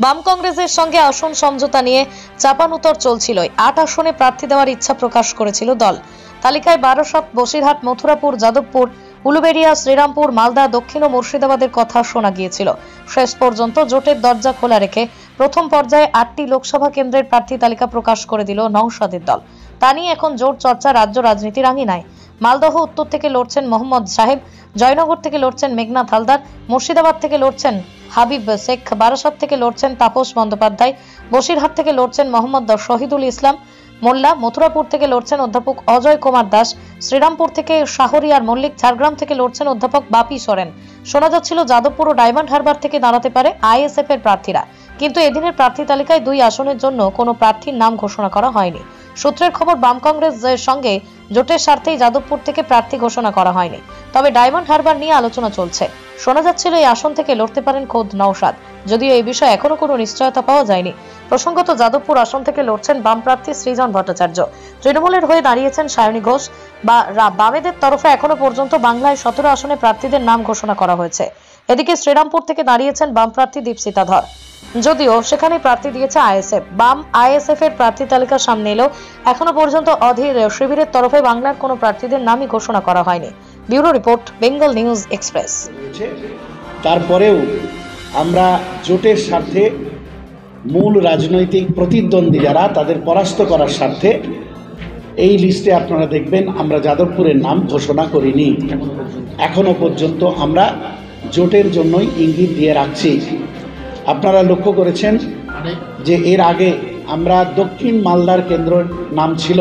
বাম কংগ্রেসের সঙ্গে আসন সমঝোতা নিয়ে চাপানুতর চলছিল। ৮ আসনে প্রার্থী দেওয়ার ইচ্ছা প্রকাশ করেছিল দল। তালিকায় বারাসত, বসিরহাট, মথুরাপুর, যাদবপুর, উলুবেড়িয়া, শ্রীরামপুর, মালদা, দক্ষিণ ও মুর্শিদাবাদের কথা শোনা গিয়েছিল। শেষ পর্যন্ত জোটের দরজা খোলা রেখে প্রথম পর্যায়ে ৮টি লোকসভা কেন্দ্রের প্রার্থী তালিকা প্রকাশ করে দিল নওশাদের দল। তা নিয়ে এখন জোর চর্চা রাজ্য রাজনীতির আঙিনায়। মালদহ উত্তর থেকে লড়ছেন মোহাম্মদ সাহেব, জয়নগর থেকে লড়ছেন মেঘনাথ হালদার, মুর্শিদাবাদ থেকে লড়ছেন হাবিব শেখ, বারাসত থেকে লড়ছেন তাপস বন্দ্যোপাধ্যায়, বসিরহাট থেকে লড়ছেন মোহাম্মদ শহীদুল ইসলাম মোল্লা, মথুরাপুর থেকে লড়ছেন অধ্যাপক অজয় কুমার দাস, শ্রীরামপুর থেকে শাহরিয়ার মল্লিক, ঝাড়গ্রাম থেকে লড়ছেন অধ্যাপক বাপি সোরেন। শোনা যাচ্ছিল যাদবপুর ও ডায়মন্ড হারবার থেকে দাঁড়াতে পারে আইএসএফ এর প্রার্থীরা, কিন্তু এদিনের প্রার্থী তালিকায় 2 আসনের জন্য কোনো প্রার্থীর নাম ঘোষণা করা হয়নি। সূত্রের খবর, বাম কংগ্রেসের সঙ্গে জোটের স্বার্থেই যাদবপুর থেকে প্রার্থী ঘোষণা করা হয়নি, তবে ডায়মন্ড হারবার নিয়ে আলোচনা চলছে। শোনা যাচ্ছিল এই আসন থেকে লড়তে পারেন খোদ নওশাদ, যদিও এই বিষয়ে এখনো কোনো নিশ্চয়তা পাওয়া যায়নি। প্রসঙ্গত, যাদবপুর আসন থেকে লড়ছেন বাম প্রার্থী সৃজন ভট্টাচার্য। তৃণমূলের হয়ে দাঁড়িয়েছেন সায়নী ঘোষ। বামেদের তরফে এখনো পর্যন্ত বাংলায় 17 আসনে প্রার্থীদের নাম ঘোষণা করা হয়েছে। এদিকে শ্রীরামপুর থেকে দাঁড়িয়েছেন বাম প্রার্থী দীপশিতা ধর, যদিও সেখানে প্রার্থী দিয়েছে আইএসএফ। বাম আইএসএফ এর প্রার্থী তালিকা সামনে এলেও এখনো পর্যন্ত অধীর শিবিরের তরফে বাংলার কোনো প্রার্থীদের নামই ঘোষণা করা হয়নি। Bureau report, Bengal news express. তারপরেও আমরা জোটের স্বার্থে মূল রাজনৈতিক প্রতিদ্বন্দ্বী যারা তাদের পরাস্ত করার স্বার্থে এই লিস্টে আপনারা দেখবেন আমরা যাদবপুরের নাম ঘোষণা করিনি। এখনো পর্যন্ত আমরা জোটের জন্যই ইঙ্গিত দিয়ে রাখছি। আপনারা লক্ষ্য করেছেন যে এর আগে আমরা দক্ষিণ মালদার কেন্দ্রের নাম ছিল,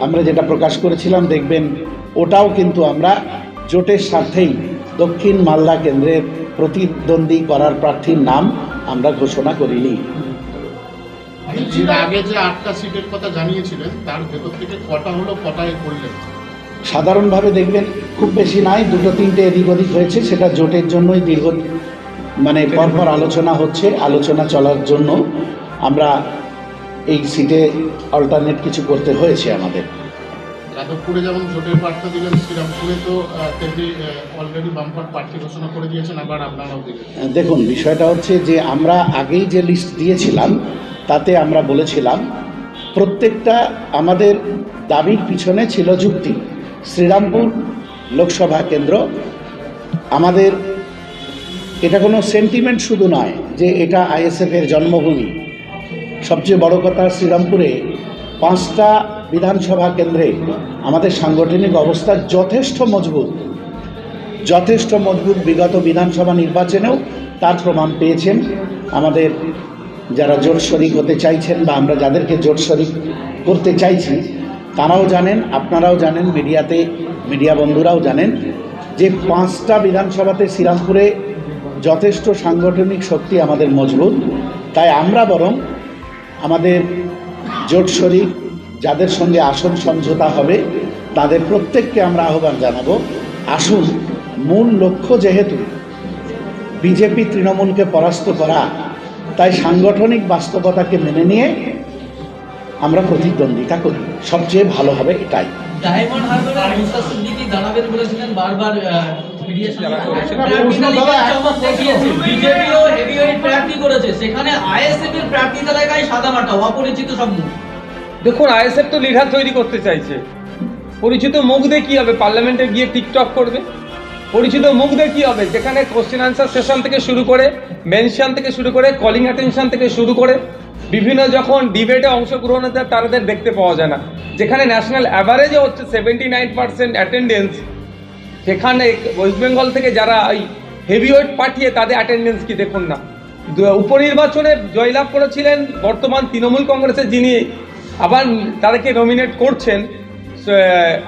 আমরা যেটা প্রকাশ করেছিলাম, দেখবেন ওটাও কিন্তু আমরা জোটের স্বার্থেই দক্ষিণ মালদা কেন্দ্রের প্রতিদ্বন্দ্বী করার প্রার্থীর নাম আমরা ঘোষণা করিনি। আগে যে 8টা সিটের কথা জানিয়েছিলেন তার ভেতর থেকে কটা হলো, কটায় করলেন? সাধারণভাবে দেখবেন খুব বেশি নাই, 2-3টে এদিক ওদিক হয়েছে। সেটা জোটের জন্যই দীর্ঘ পরপর আলোচনা হচ্ছে। আলোচনা চলার জন্য আমরা এই সিটে অল্টারনেট কিছু করতে হয়েছে আমাদের। যাদবপুরে যেমন জোটের প্রার্থী দিলেন, শ্রীরামপুরে তো তেমনি অলরেডি বামফ্রন্ট প্রার্থী ঘোষণা করে দিয়েছেন, আবার আপনারাও দিলেন। দেখুন, বিষয়টা হচ্ছে যে আমরা আগেই যে লিস্ট দিয়েছিলাম তাতে আমরা বলেছিলাম প্রত্যেকটা আমাদের দাবির পিছনে ছিল যুক্তি। শ্রীরামপুর লোকসভা কেন্দ্র আমাদের, এটা কোনো সেন্টিমেন্ট শুধু নয় যে এটা আইএসএফের জন্মভূমি। সবচেয়ে বড় কথা, শ্রীরামপুরে 5টা বিধানসভা কেন্দ্রে আমাদের সাংগঠনিক অবস্থা যথেষ্ট মজবুত। বিগত বিধানসভা নির্বাচনেও তার প্রমাণ পেয়েছেন আমাদের যারা জোট শরিক হতে চাইছেন বা আমরা যাদেরকে জোট শরিক করতে চাইছি তারাও জানেন, আপনারাও জানেন, মিডিয়া বন্ধুরাও জানেন যে 5টা বিধানসভাতে শ্রীরামপুরে যথেষ্ট সাংগঠনিক শক্তি আমাদের মজবুত। তাই আমরা বরং আমাদের জোট শরিক যাদের সঙ্গে আসন সমঝোতা হবে তাদের প্রত্যেককে আমরা আহ্বান জানাবো, আসুন, মূল লক্ষ্য যেহেতু বিজেপি তৃণমূলকে পরাস্ত করা, তাই সাংগঠনিক বাস্তবতাকে মেনে নিয়ে আমরা প্রতিদ্বন্দ্বিতা করি, সবচেয়ে ভালো হবে এটাই। ডায়মন্ড হারবারে মুসা সিদ্দিকী দাঁড়াবেন বলেছিলেন, বারবার বিজেপিও হেভিওয়েট প্রার্থী করেছে, সেখানে আইএসএফ এর প্রার্থী তালিকায় সাদামাটা অপরিচিত সব মুখ। দেখুন, আইএসএফ তো লিডার তৈরি করতে চাইছে। পরিচিত মুখ দিয়ে কী হবে? পার্লামেন্টে গিয়ে টিকটক করবে? পরিচিত মুখ দিয়ে কী হবে? যেখানে কোশ্চেন আনসার সেশন থেকে শুরু করে, মেনশন থেকে শুরু করে, কলিং অ্যাটেনশন থেকে শুরু করে বিভিন্ন যখন ডিবেটে অংশগ্রহণ হতে তাদের দেখতে পাওয়া যায় না। যেখানে ন্যাশনাল অ্যাভারেজে হচ্ছে 79% অ্যাটেন্ডেন্স, সেখানে ওয়েস্ট বেঙ্গল থেকে যারা ওই হেভিওয়েট পাঠিয়ে তাদের অ্যাটেন্ডেন্স কি দেখুন না। উপনির্বাচনে জয়লাভ করেছিলেন বর্তমান তৃণমূল কংগ্রেসের, যিনি আবার তাদেরকে নমিনেট করছেন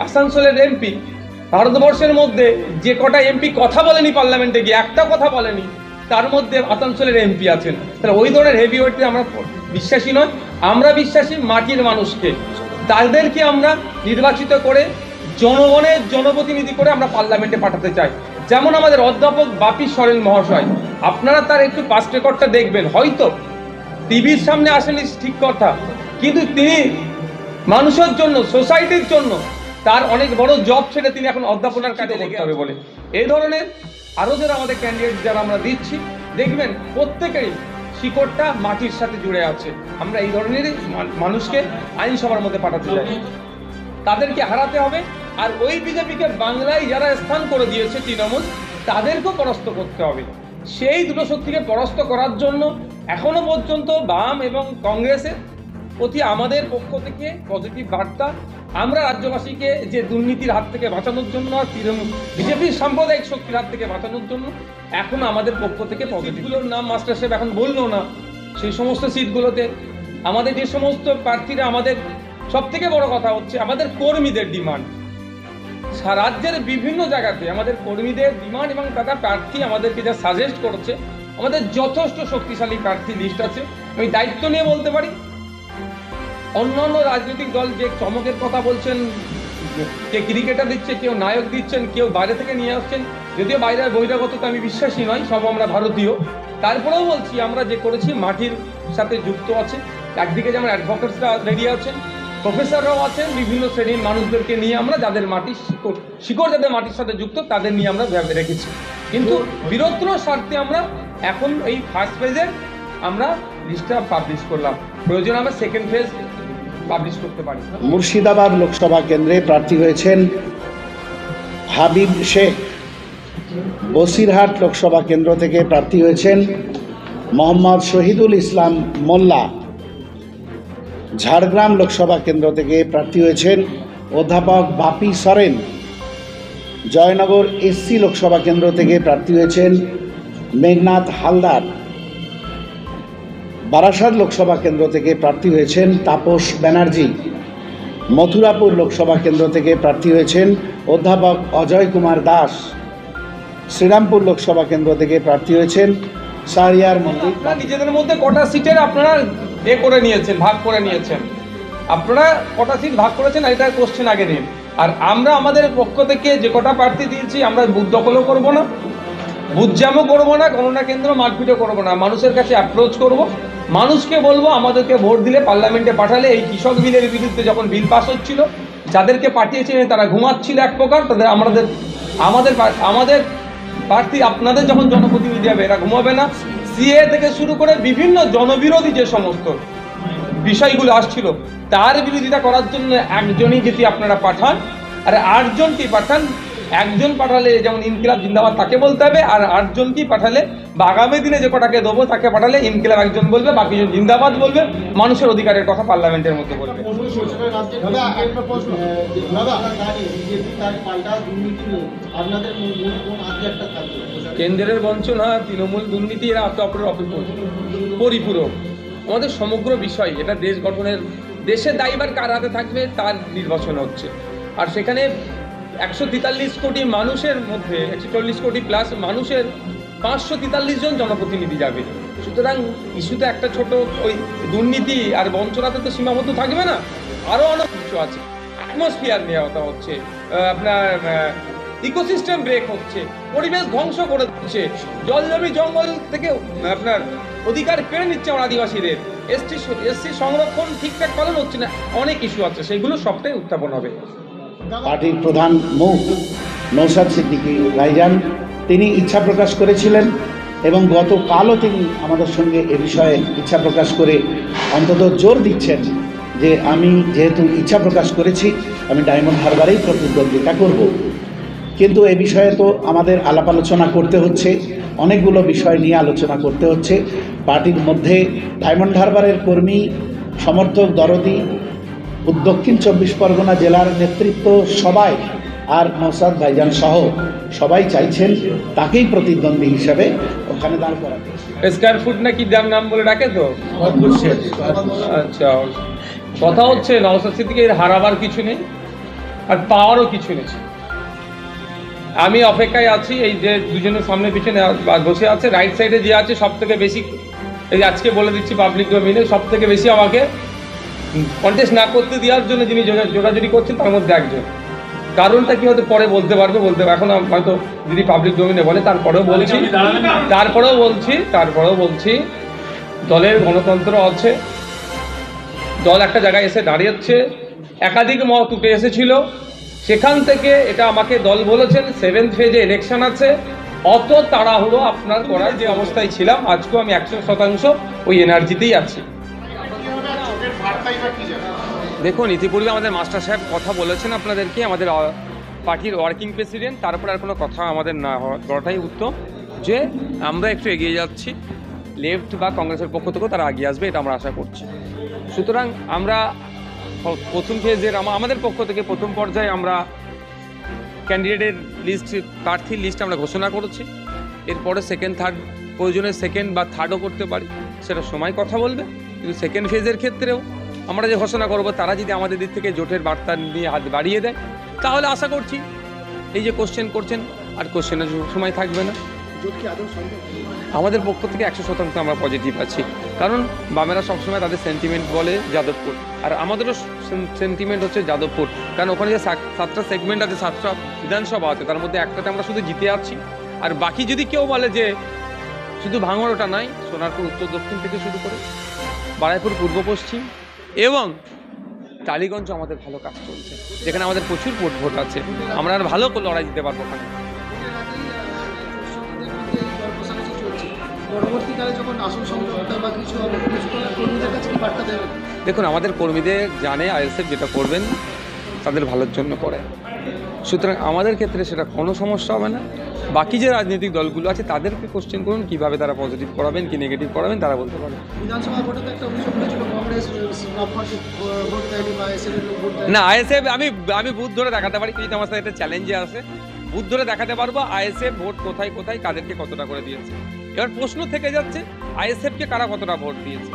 আসানসোলের এমপি। ভারতবর্ষের মধ্যে যে কটা এমপি কথা বলেনি পার্লামেন্টে গিয়ে, একটা কথা বলেনি, তার মধ্যে আসানসোলের এমপি আছেন। তাহলে ওই ধরনের হেভিওয়েটে আমরা বিশ্বাসী নয়। আমরা বিশ্বাসী মাটির মানুষকে, তাদেরকে আমরা নির্বাচিত করে জনগণের জনপ্রতিনিধি করে আমরা পার্লামেন্টে পাঠাতে চাই। যেমন আমাদের অধ্যাপক বাপি সোরেন মহাশয়, আপনারা তার একটু পাস্ট রেকর্ডটা দেখবেন। হয়তো টিভির সামনে আসেনি ঠিক কথা, কিন্তু তিনি মানুষের জন্য, সোসাইটির জন্য তার অনেক বড় জব ছেড়ে তিনি এখন অধ্যাপনার কাজে লেগে হবে বলে এই ধরনের আরও যারা আমাদের ক্যান্ডিডেট যারা আমরা দিচ্ছি, দেখবেন প্রত্যেকেরই শিকড়টা মাটির সাথে জুড়ে আছে। আমরা এই ধরনেরই মানুষকে আইনসভার মধ্যে পাঠাতে চাই, তাদেরকে হারাতে হবে। আর ওই বিজেপিকে বাংলায় যারা স্থান করে দিয়েছে তৃণমূল, তাদেরকেও পরাস্ত করতে হবে। সেই দুটো শক্তিকে পরাস্ত করার জন্য এখনো পর্যন্ত বাম এবং কংগ্রেসের প্রতি আমাদের পক্ষ থেকে পজিটিভ বার্তা। আমরা রাজ্যবাসীকে যে দুর্নীতির হাত থেকে বাঁচানোর জন্য আর বিজেপির সাম্প্রদায়িক শক্তির হাত থেকে বাঁচানোর জন্য এখন আমাদের পক্ষ থেকে পজিটিভগুলোর নাম মাস্টার সাহেব এখন বললো না। সেই সমস্ত সিটগুলোতে আমাদের যে সমস্ত প্রার্থীরা, আমাদের সব থেকে বড় কথা হচ্ছে আমাদের কর্মীদের ডিমান্ড। রাজ্যের বিভিন্ন জায়গাতে আমাদের কর্মীদের ডিমান্ড এবং তারা প্রার্থী আমাদেরকে যা সাজেস্ট করছে, আমাদের যথেষ্ট শক্তিশালী প্রার্থী লিস্ট আছে। আমি দায়িত্ব নিয়ে বলতে পারি, অন্যান্য রাজনৈতিক দল যে চমকের কথা বলছেন, কে ক্রিকেটার দিচ্ছে, কেউ নায়ক দিচ্ছেন, কেউ বাইরে থেকে নিয়ে আসছেন, যদিও বাইরের বহিরাগততা আমি বিশ্বাসী নয়, সব আমরা ভারতীয়। তারপরেও বলছি আমরা যে করেছি মাটির সাথে যুক্ত আছে। একদিকে যেমন অ্যাডভোকেটসরা রেডি আছেন, প্রফেসররাও আছেন, বিভিন্ন শ্রেণীর মানুষদেরকে নিয়ে আমরা যাদের মাটির শিকড় যাদের মাটির সাথে যুক্ত তাদের নিয়ে আমরা ভেবে রেখেছি। কিন্তু বীরত্ব স্বার্থে আমরা এখন এই ফার্স্ট ফেজে আমরা লিস্টটা পাবলিশ করলাম, প্রয়োজন আমরা সেকেন্ড ফেজ পাবলিশ করতে পারি। মুর্শিদাবাদ লোকসভা কেন্দ্রে প্রার্থী হয়েছেন হাবিব শেখ। বসিরহাট লোকসভা কেন্দ্র থেকে প্রার্থী হয়েছেন মোহাম্মদ শহীদুল ইসলাম মোল্লা। ঝাড়গ্রাম লোকসভা কেন্দ্র থেকে প্রার্থী হয়েছেন অধ্যাপক বাপি সরেন। জয়নগর এসসি লোকসভা কেন্দ্র থেকে প্রার্থী হয়েছেন মেঘনাথ হালদার। বারাসাত লোকসভা কেন্দ্র থেকে প্রার্থী হয়েছেন তাপস ব্যানার্জি। মথুরাপুর লোকসভা কেন্দ্র থেকে প্রার্থী হয়েছেন অধ্যাপক অজয় কুমার দাস। শ্রীরামপুর লোকসভা কেন্দ্র থেকে প্রার্থী হয়েছেন শাহরিয়ার মল্লিক। নিজেদের মধ্যে কটা সিটের আপনারা করে নিয়েছেন, ভাগ করে নিয়েছেন, আপনারা কটা সিট ভাগ করেছেন এটার কোশ্চেন আগে দিন। আর আমরা আমাদের পক্ষ থেকে যে কটা প্রার্থী দিয়েছি, আমরা বুথ দখলও করবো না, বুথ জ্যামও করবো না, গণনা কেন্দ্র মারপিটও করবো না, মানুষের কাছে অ্যাপ্রোচ করব, মানুষকে বলবো আমাদেরকে ভোট দিলে, পার্লামেন্টে পাঠালে। এই কৃষক বিলের বিরুদ্ধে যখন বিল পাস হচ্ছিল, যাদেরকে পাঠিয়েছেন তারা ঘুমাচ্ছিল এক প্রকার, তাদের আমাদের প্রার্থী আপনাদের যখন জনপ্রতিনিধি হবে এরা ঘুমাবে না। সিএ থেকে শুরু করে বিভিন্ন জনবিরোধী যে সমস্ত বিষয়গুলো আসছিল তার বিরোধিতা করার জন্য একজনই যদি আপনারা পাঠান, আর 8 জনকেই পাঠান। একজন পাঠালে যেমন ইনকিলাব জিন্দাবাদ তাকে বলতে হবে, আর 8 জনকেই পাঠালে বা আগামী দিনে যে কটাকে দেবো তাকে পাঠালে ইনকিলাব একজন বলবে, বাকিজন জিন্দাবাদ বলবে, মানুষের অধিকারের কথা পার্লামেন্টের মধ্যে বলবে। কেন্দ্রের বঞ্চনা, তৃণমূল দুর্নীতি, এরা আপনার পরিপূরক। আমাদের সমগ্র বিষয় এটা দেশ গঠনের, দেশের দায়িত্ব কার হাতে থাকবে তার নির্বাচন হচ্ছে। আর সেখানে 143 কোটি মানুষের মধ্যে 140 কোটি প্লাস মানুষের 543 জন জনপ্রতিনিধি যাবে। সুতরাং ইস্যুতে একটা ছোট ওই দুর্নীতি আর বঞ্চনাতে তো সীমাবদ্ধ থাকবে না, আরও অনেক কিছু আছে। অ্যাটমসফিয়ার নেওয়া হচ্ছে, আপনার ইকোসিস্টেম ব্রেক হচ্ছে, পরিবেশ ধ্বংস করে দিচ্ছে, জল জমি জঙ্গল থেকে আপনার অধিকার কেড়ে নিচ্ছে আমার আদিবাসীদের, এসসি সংরক্ষণ ঠিকঠাক পালন হচ্ছে না, অনেক ইস্যু আছে, সেগুলো সবটাই উত্থাপন হবে। পার্টির প্রধান মুখ নৌসাদ সিদ্দিকী ভাইজান তিনি ইচ্ছা প্রকাশ করেছিলেন এবং গতকালও তিনি আমাদের সঙ্গে এ বিষয়ে ইচ্ছা প্রকাশ করে অন্তত জোর দিচ্ছেন যে আমি যেহেতু ইচ্ছা প্রকাশ করেছি আমি ডায়মন্ড হারবারেই প্রতিদ্বন্দ্বিতা করব। কিন্তু এ বিষয়ে তো আমাদের আলাপ আলোচনা করতে হচ্ছে, অনেকগুলো বিষয় নিয়ে আলোচনা করতে হচ্ছে। পার্টির মধ্যে ডায়মন্ড হারবারের কর্মী, সমর্থক, দরদি, দক্ষিণ 24 পরগনা জেলার নেতৃত্ব সবাই আর নৌসাদ ভাইজান সহ সবাই চাইছেন তাকেই প্রতিদ্বন্দ্বী হিসাবে ওখানে দাঁড় করাতে। স্কয়ার ফুট নাকি নাম বলে ডাকে তো। আচ্ছা, কথা হচ্ছে নওশাদ সিদ্দিকীর হারাবার কিছু নেই আর পাওয়ারও কিছু নেই। আমি অপেক্ষায় আছি, এই যে দুজনের সামনে পিছনে বসে আছে, রাইট সাইডে যে আছে সব থেকে বেশি, এই আজকে বলে দিচ্ছি পাবলিক ডোমেইনে, সব থেকে বেশি আমাকে কন্টেস্ট না করতে দেওয়ার জন্য যিনি জোরাজুরি করছেন তার মধ্যে একজন। কারণটা কি হয়তো পরে বলতে পারবে, এখন হয়তো যদি পাবলিক ডোমেইনে বলে তারপরেও বলছি দলের গণতন্ত্র আছে, দল একটা জায়গায় এসে দাঁড়িয়েছে, একাধিক মত উঠে এসেছিল, সেখান থেকে এটা আমাকে দল বলেছেন 7th ফেজে ইলেকশন আছে, অত তাড়াহুড়ো আপনার করার যে অবস্থায় ছিলাম, আজকেও আমি 100% ওই এনার্জিতেই আছি। জোটের বার্তাই বা কি জানেন? দেখুন, ইতিপূর্বে আমাদের মাস্টার সাহেব কথা বলেছেন আপনাদেরকে, আমাদের পার্টির ওয়ার্কিং প্রেসিডেন্ট, তারপর আর কোনো কথা আমাদের না করাটাই উত্তম, যে আমরা একটু এগিয়ে যাচ্ছি, লেফট বা কংগ্রেসের পক্ষ থেকেও তারা এগিয়ে আসবে, এটা আমরা আশা করছি। সুতরাং আমরা প্রথম ফেজের আমাদের পক্ষ থেকে প্রথম পর্যায়ে আমরা ক্যান্ডিডেটের লিস্ট, প্রার্থীর লিস্ট আমরা ঘোষণা করেছি। এরপরে সেকেন্ড থার্ড, প্রয়োজনে সেকেন্ড বা থার্ডও করতে পারি, সেটা সময় কথা বলবে। কিন্তু সেকেন্ড ফেজের ক্ষেত্রেও আমরা যে ঘোষণা করব, তারা যদি আমাদের দিক থেকে জোটের বার্তা নিয়ে হাত বাড়িয়ে দেয়, তাহলে আশা করছি এই যে কোশ্চেন করছেন, আর কোশ্চেনের সময় থাকবে না। আমাদের পক্ষ থেকে 100% আমরা পজিটিভ আছি, কারণ বামেরা সবসময় তাদের সেন্টিমেন্ট বলে যাদবপুর, আর আমাদেরও সেন্টিমেন্ট হচ্ছে যাদবপুর। কারণ ওখানে যে 7টা সেগমেন্ট আছে, 7টা বিধানসভা আছে, তার মধ্যে একটাতে আমরা শুধু জিতে আছি। আর বাকি যদি কেউ বলে যে শুধু ভাঙড়টা নয়, সোনারপুর উত্তর দক্ষিণ থেকে শুরু করে বারাইপুর পূর্ব পশ্চিম এবং টালিগঞ্জ আমাদের ভালো কাজ চলছে, যেখানে আমাদের প্রচুর ভোট আছে, আমরা আর ভালো লড়াই দিতে পারবো ওখানে। পরবর্তীকালে যখন আসল সমঝোতা বা কিছু হবে, কর্মীদের কাছে কি বার্তা দেবেন? দেখুন, আমাদের কর্মীদের জানে আইএসএফ যেটা করবেন তাদের ভালোর জন্য করে, সুতরাং আমাদের ক্ষেত্রে সেটা কোনো সমস্যা হবে না। বাকি যে রাজনৈতিক দলগুলো আছে তাদেরকে কোশ্চেন করুন, কীভাবে তারা পজিটিভ করাবেন কি নেগেটিভ করাবেন, তারা বলতে পারবে। বিধানসভা ভোটে তো একটা অভিযোগ উঠেছিল, কংগ্রেস ভোট দেয়নি বা এসএফ লোক ভোট দেয়নি। না, আইএসএফ আমি বুথ ধরে দেখাতে পারি, কিন্তু আমার সাথে একটা চ্যালেঞ্জে আছে, বুথ ধরে দেখাতে পারবো আইএসএফ ভোট কোথায় কোথায় কাদেরকে কতটা করে দিয়েছে। এবার প্রশ্ন থেকে যাচ্ছে আইএসএফকে কারা কতটা ভোট দিয়েছে,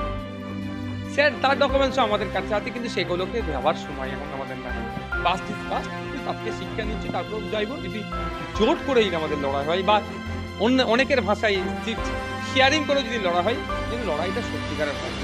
স্যার তার ডকুমেন্টসও আমাদের কাছে আছে, কিন্তু সেগুলোকে ভাবার সময় এখন আমাদের না। পাস্ট ইজ পাস্ট, তাকে শিক্ষা নিচ্ছি, তারপর যাইব। যদি জোট করেই আমাদের লড়াই হয় বা অনেকের ভাষায় শেয়ারিং করে যদি লড়াই হয়, কিন্তু লড়াইটা সত্যিকারের হয়।